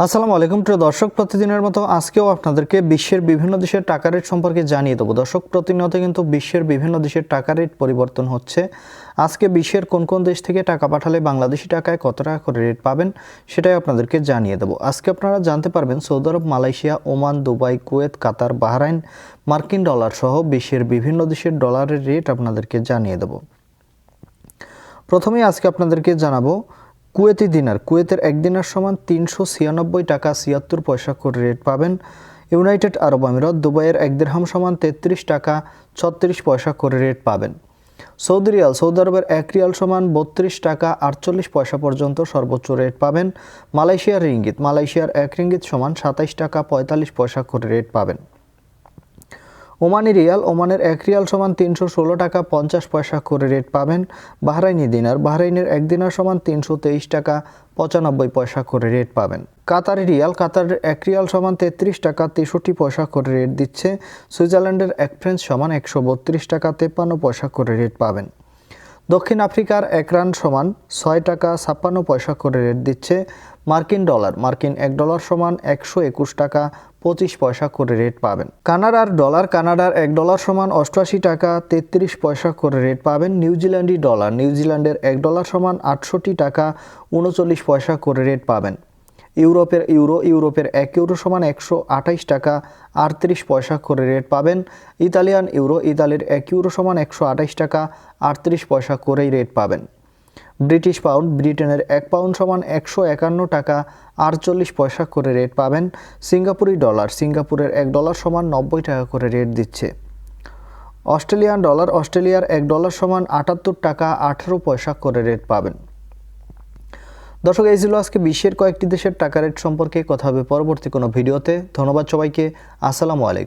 আসসালামু আলাইকুম প্রিয় দর্শক, প্রতিদিনের মতো আজকেও আপনাদেরকে বিশ্বের বিভিন্ন দেশের টাকা রেট সম্পর্কে জানিয়ে দেবো। দর্শক, প্রতিনিয়ত কিন্তু বিশ্বের বিভিন্ন দেশের টাকা রেট পরিবর্তন হচ্ছে। আজকে বিশ্বের কোন কোন দেশ থেকে টাকা পাঠালে বাংলাদেশি টাকায় কত টাকা করে রেট পাবেন সেটাই আপনাদেরকে জানিয়ে দেবো। আজকে আপনারা জানতে পারবেন সৌদি আরব, মালয়েশিয়া, ওমান, দুবাই, কুয়েত, কাতার, বাহরাইন, মার্কিন ডলার সহ বিশ্বের বিভিন্ন দেশের ডলারের রেট আপনাদেরকে জানিয়ে দেবো। প্রথমেই আজকে আপনাদেরকে জানাবো কুয়েতি দিনার। কুয়েতের এক দিনার সমান 396 টাকা 76 পয়সা করে রেট পাবেন। ইউনাইটেড আরব আমিরাত, দুবাইয়ের এক দিরহাম সমান 33 টাকা 36 পয়সা করে রেট পাবেন। সৌদি রিয়াল, সৌদি আরবের এক রিয়াল সমান 32 টাকা 48 পয়সা পর্যন্ত সর্বোচ্চ রেট পাবেন। মালয়েশিয়ার রিঙ্গিত, মালয়েশিয়ার এক রিঙ্গিত সমান 27 টাকা 45 পয়সা করে রেট পাবেন। ওমানি রিয়াল, ওমানের এক রিয়াল সমান 316 টাকা 50 পয়সা করে রেট পাবেন। বাহরাইনি দিনার, বাহরাইনের এক দিনার সমান 323 টাকা 95 পয়সা করে রেট পাবেন। কাতারি রিয়াল, কাতারের এক রিয়াল সমান 33 টাকা 63 পয়সা করে রেট দিচ্ছে। সুইজারল্যান্ডের এক ফ্রেঞ্চ সমান 132 টাকা 53 পয়সা করে রেট পাবেন। দক্ষিণ আফ্রিকার এক রান সমান 6 টাকা 56 পয়সা করে রেট দিচ্ছে। মার্কিন ডলার, মার্কিন এক ডলার সমান 121 টাকা 25 পয়সা করে রেট পাবেন। কানাডার ডলার, কানাডার এক ডলার সমান 88 টাকা 33 পয়সা করে রেট পাবেন। নিউজিল্যান্ডি ডলার, নিউজিল্যান্ডের এক ডলার সমান 68 টাকা 39 পয়সা করে রেট পাবেন। ইউরোপের ইউরো, ইউরোপের এক ইউরো সমান 128 টাকা 38 পয়সা করে রেট পাবেন। ইতালিয়ান ইউরো, ইতালির এক ইউরো সমান 128 টাকা 38 পয়সা করেই রেট পাবেন। ব্রিটিশ পাউন্ড, ব্রিটেনের এক পাউন্ড সমান 151 টাকা 48 পয়সা করে রেট পাবেন। সিঙ্গাপুরি ডলার, সিঙ্গাপুরের এক ডলার সমান 90 টাকা করে রেট দিচ্ছে। অস্ট্রেলিয়ান ডলার, অস্ট্রেলিয়ার এক ডলার সমান 78 টাকা 18 পয়সা করে রেট পাবেন। দর্শক, এই ছিল আজকে বিশ্বের কয়েকটি দেশের টাকা রেট সম্পর্কে। কথা হবে পরবর্তী কোনো ভিডিওতে। ধন্যবাদ সবাইকে। আসসালামু আলাইকুম।